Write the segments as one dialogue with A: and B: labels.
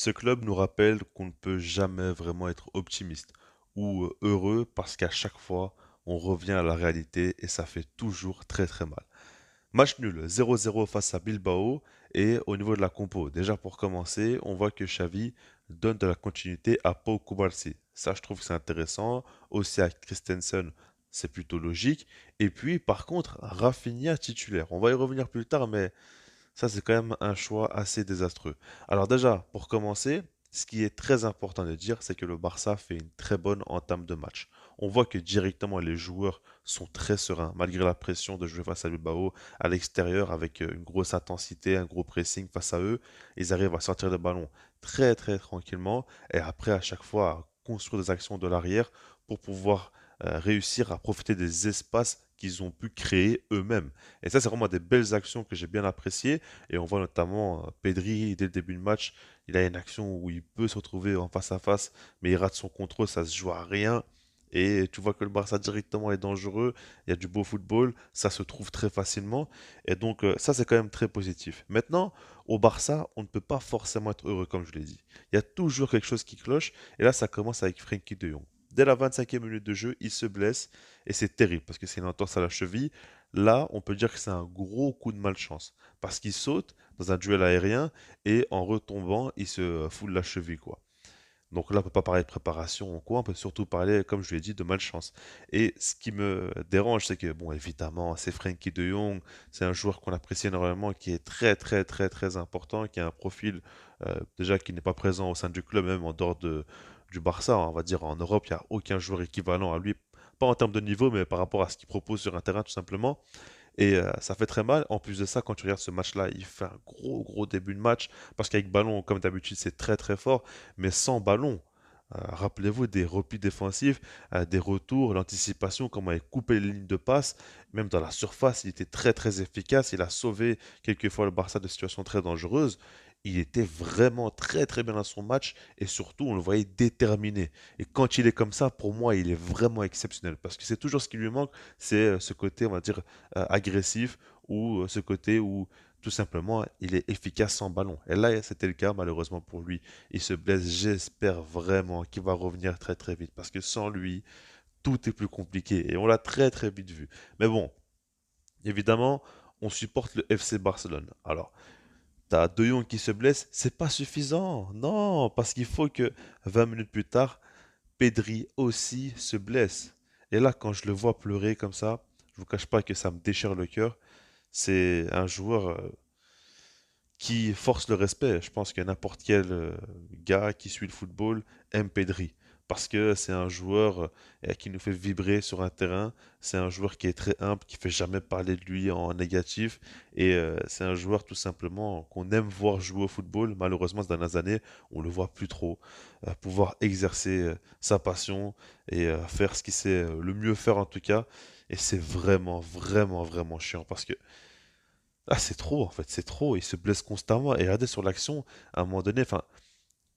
A: Ce club nous rappelle qu'on ne peut jamais vraiment être optimiste ou heureux parce qu'à chaque fois, on revient à la réalité et ça fait toujours très très mal. Match nul, 0-0 face à Bilbao et au niveau de la compo, déjà pour commencer, on voit que Xavi donne de la continuité à Pau Cubarsí. Ça, je trouve que c'est intéressant. Aussi à Christensen, c'est plutôt logique. Et puis, par contre, Rafinha titulaire. On va y revenir plus tard, mais ça, c'est quand même un choix assez désastreux. Alors déjà, pour commencer, ce qui est très important de dire, c'est que le Barça fait une très bonne entame de match. On voit que directement les joueurs sont très sereins, malgré la pression de jouer face à Bilbao à l'extérieur avec une grosse intensité, un gros pressing face à eux. Ils arrivent à sortir le ballon très très tranquillement et après à chaque fois à construire des actions de l'arrière pour pouvoir réussir à profiter des espaces qu'ils ont pu créer eux-mêmes. Et ça, c'est vraiment des belles actions que j'ai bien appréciées. Et on voit notamment Pedri, dès le début du match, il a une action où il peut se retrouver en face à face, mais il rate son contrôle, ça se joue à rien. Et tu vois que le Barça directement est dangereux, il y a du beau football, ça se trouve très facilement. Et donc ça, c'est quand même très positif. Maintenant, au Barça, on ne peut pas forcément être heureux, comme je l'ai dit. Il y a toujours quelque chose qui cloche. Et là, ça commence avec Frenkie de Jong. Dès la 25e minute de jeu, il se blesse et c'est terrible parce que c'est une entorse à la cheville. Là, on peut dire que c'est un gros coup de malchance parce qu'il saute dans un duel aérien et en retombant, il se fout de la cheville, quoi. Donc là, on peut pas parler de préparation ou quoi, on peut surtout parler, comme je l'ai dit, de malchance. Et ce qui me dérange, c'est que, bon, évidemment, c'est Frenkie de Jong, c'est un joueur qu'on apprécie énormément, qui est très, très, très, très important, qui a un profil, déjà, qui n'est pas présent au sein du club, même en dehors du Barça, on va dire, en Europe, il n'y a aucun joueur équivalent à lui, pas en termes de niveau, mais par rapport à ce qu'il propose sur un terrain, tout simplement. Et ça fait très mal. En plus de ça, quand tu regardes ce match-là, il fait un gros, gros début de match. Parce qu'avec ballon, comme d'habitude, c'est très, très fort. Mais sans ballon, rappelez-vous des replis défensifs, des retours, l'anticipation, comment il coupait les lignes de passe. Même dans la surface, il était très, très efficace. Il a sauvé quelquefois le Barça de situations très dangereuses. Il était vraiment très, très bien dans son match. Et surtout, on le voyait déterminé. Et quand il est comme ça, pour moi, il est vraiment exceptionnel. Parce que c'est toujours ce qui lui manque, c'est ce côté, on va dire, agressif ou ce côté où tout simplement il est efficace sans ballon. Et là, c'était le cas malheureusement pour lui. Il se blesse, j'espère vraiment qu'il va revenir très très vite parce que sans lui, tout est plus compliqué et on l'a très très vite vu. Mais bon, évidemment, on supporte le FC Barcelone. Alors, t'as De Jong qui se blesse, c'est pas suffisant. Non, parce qu'il faut que 20 minutes plus tard, Pedri aussi se blesse. Et là, quand je le vois pleurer comme ça, je vous cache pas que ça me déchire le cœur. C'est un joueur qui force le respect. Je pense que n'importe quel gars qui suit le football aime Pedri. Parce que c'est un joueur qui nous fait vibrer sur un terrain. C'est un joueur qui est très humble, qui fait jamais parler de lui en négatif. Et c'est un joueur tout simplement qu'on aime voir jouer au football. Malheureusement, ces dernières années, on le voit plus trop. Pouvoir exercer sa passion et faire ce qu'il sait le mieux faire en tout cas. Et c'est vraiment, vraiment, vraiment chiant parce que c'est trop en fait, c'est trop. Il se blesse constamment. Et regardez sur l'action, à un moment donné, enfin,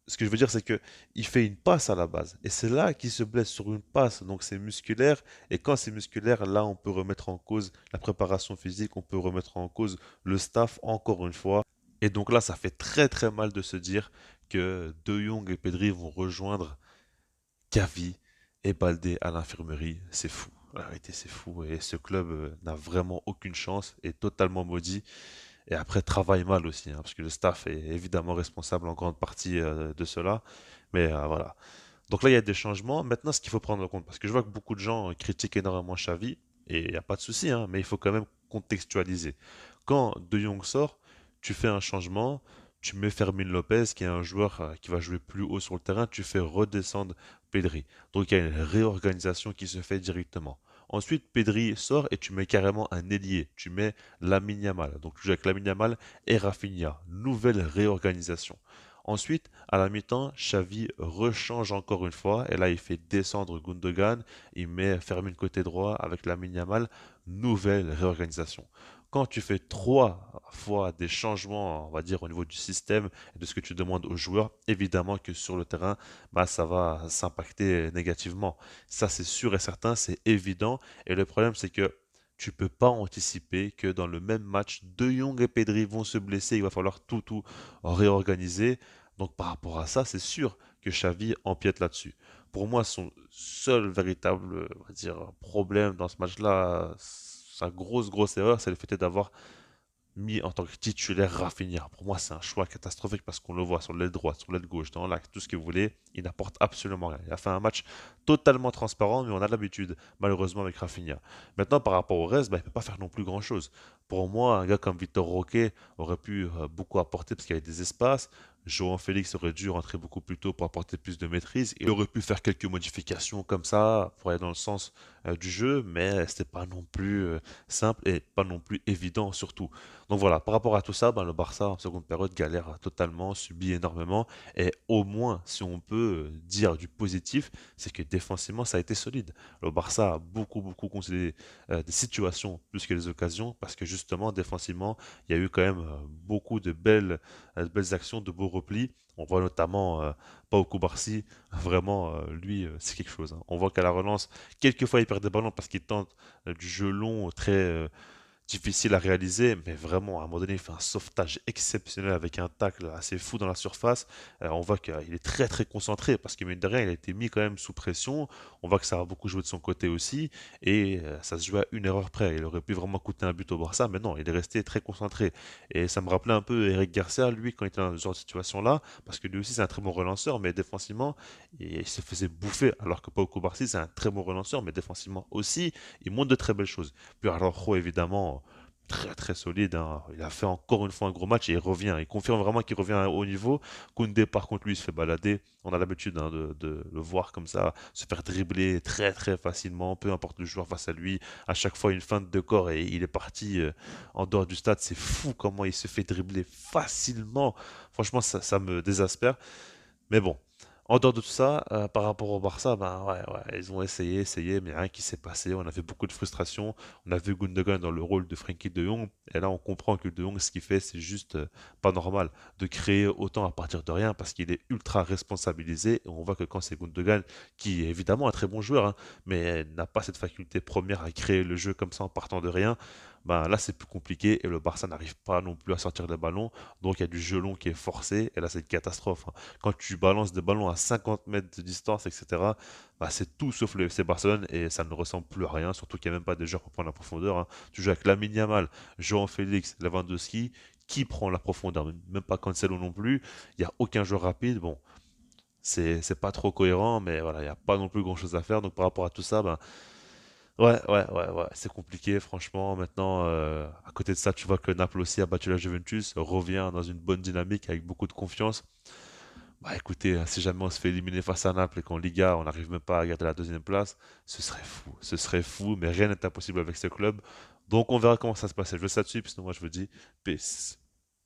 A: ce que je veux dire, c'est que il fait une passe à la base. Et c'est là qu'il se blesse sur une passe. Donc c'est musculaire. Et quand c'est musculaire, là, on peut remettre en cause la préparation physique, on peut remettre en cause le staff encore une fois. Et donc là, ça fait très très mal de se dire que De Jong et Pedri vont rejoindre Gavi et Baldé à l'infirmerie. C'est fou. La vérité, c'est fou. Et ce club n'a vraiment aucune chance, est totalement maudit. Et après, travaille mal aussi, hein, parce que le staff est évidemment responsable en grande partie de cela. Mais voilà. Donc là, il y a des changements. Maintenant, ce qu'il faut prendre en compte, parce que je vois que beaucoup de gens critiquent énormément Xavi, et il n'y a pas de souci, hein, mais il faut quand même contextualiser. Quand De Jong sort, tu fais un changement, tu mets Fermin Lopez, qui est un joueur qui va jouer plus haut sur le terrain, tu fais redescendre Pedri. Donc il y a une réorganisation qui se fait directement. Ensuite, Pedri sort et tu mets carrément un ailier. Tu mets Lamine Yamal. Donc tu joues avec Lamine Yamal et Rafinha. Nouvelle réorganisation. Ensuite, à la mi-temps, Xavi rechange encore une fois et là il fait descendre Gundogan, il met Fermin côté droit avec Lamine Yamal, nouvelle réorganisation. Quand tu fais trois fois des changements, on va dire au niveau du système et de ce que tu demandes aux joueurs, évidemment que sur le terrain, ça va s'impacter négativement. Ça c'est sûr et certain, c'est évident. Et le problème c'est que tu peux pas anticiper que dans le même match, De Jong et Pedri vont se blesser, il va falloir tout réorganiser. Donc par rapport à ça, c'est sûr que Xavi empiète là-dessus. Pour moi, son seul véritable, on va dire, problème dans ce match-là, sa grosse erreur, c'est le fait d'avoir mis en tant que titulaire Rafinha. Pour moi, c'est un choix catastrophique parce qu'on le voit sur l'aile droite, sur l'aile gauche, dans l'axe, tout ce que vous voulez. Il n'apporte absolument rien. Il a fait un match totalement transparent, mais on a l'habitude, malheureusement, avec Rafinha. Maintenant, par rapport au reste, bah, il ne peut pas faire non plus grand-chose. Pour moi, un gars comme Victor Roque aurait pu beaucoup apporter parce qu'il y avait des espaces. João Félix aurait dû rentrer beaucoup plus tôt pour apporter plus de maîtrise. Il aurait pu faire quelques modifications comme ça pour aller dans le sens du jeu, mais c'était pas non plus simple et pas non plus évident surtout. Donc voilà, par rapport à tout ça, ben, le Barça en seconde période galère totalement, subit énormément. Et au moins, si on peut dire du positif, c'est que défensivement, ça a été solide. Le Barça a beaucoup concédé des situations plus que des occasions, parce que justement, défensivement, il y a eu quand même beaucoup de belles actions, de beaux replis. On voit notamment Pau Cubarsí, vraiment, lui, c'est quelque chose, hein. On voit qu'à la relance, quelquefois, il perd des ballons parce qu'il tente du jeu long, très difficile à réaliser, mais vraiment, à un moment donné, il fait un sauvetage exceptionnel avec un tacle assez fou dans la surface. On voit qu'il est très concentré parce que, mine de rien, il a été mis quand même sous pression. On voit que ça a beaucoup joué de son côté aussi et ça se jouait à une erreur près. Il aurait pu vraiment coûter un but au Barça, mais non, il est resté très concentré. Et ça me rappelait un peu Eric Garcia, lui, quand il était dans ce genre de situation-là, parce que lui aussi, c'est un très bon relanceur, mais défensivement, il se faisait bouffer, alors que Pau Cubarsí, c'est un très bon relanceur, mais défensivement aussi, il montre de très belles choses. Puis Araujo, évidemment, très solide, hein. Il a fait encore une fois un gros match et il revient. Il confirme vraiment qu'il revient à un haut niveau. Koundé, par contre, lui, il se fait balader. On a l'habitude, hein, de le voir comme ça, se faire dribbler très facilement, peu importe le joueur face à lui. À chaque fois, une feinte de corps et il est parti en dehors du stade. C'est fou comment il se fait dribbler facilement. Franchement, ça me désespère. Mais bon, en dehors de tout ça, par rapport au Barça, ben ouais, ils ont essayé, mais rien qui s'est passé. On avait beaucoup de frustration. On a vu Gundogan dans le rôle de Frenkie de Jong, et là on comprend que de Jong, ce qu'il fait, c'est juste pas normal de créer autant à partir de rien parce qu'il est ultra responsabilisé. Et on voit que quand c'est Gundogan, qui est évidemment un très bon joueur, hein, mais n'a pas cette faculté première à créer le jeu comme ça en partant de rien, ben là c'est plus compliqué et le Barça n'arrive pas non plus à sortir des ballons. Donc il y a du jeu long qui est forcé, et là c'est une catastrophe, hein. Quand tu balances des ballons à 50 mètres de distance, etc., bah, c'est tout sauf le FC Barcelone et ça ne ressemble plus à rien, surtout qu'il n'y a même pas de joueurs pour prendre la profondeur, hein. Tu joues avec Lamine Yamal, João Félix, Lewandowski, qui prend la profondeur? Même pas Cancelo non plus. Il n'y a aucun joueur rapide. Bon, c'est pas trop cohérent, mais voilà, il n'y a pas non plus grand chose à faire. Donc par rapport à tout ça, ben, ouais, c'est compliqué, franchement. Maintenant, à côté de ça, tu vois que Naples aussi a battu la Juventus, revient dans une bonne dynamique avec beaucoup de confiance. Bah écoutez, si jamais on se fait éliminer face à Naples et qu'en Liga, on n'arrive même pas à garder la deuxième place, ce serait fou, mais rien n'est impossible avec ce club. Donc on verra comment ça se passe. Je veux ça dessus, puis sinon moi je vous dis peace.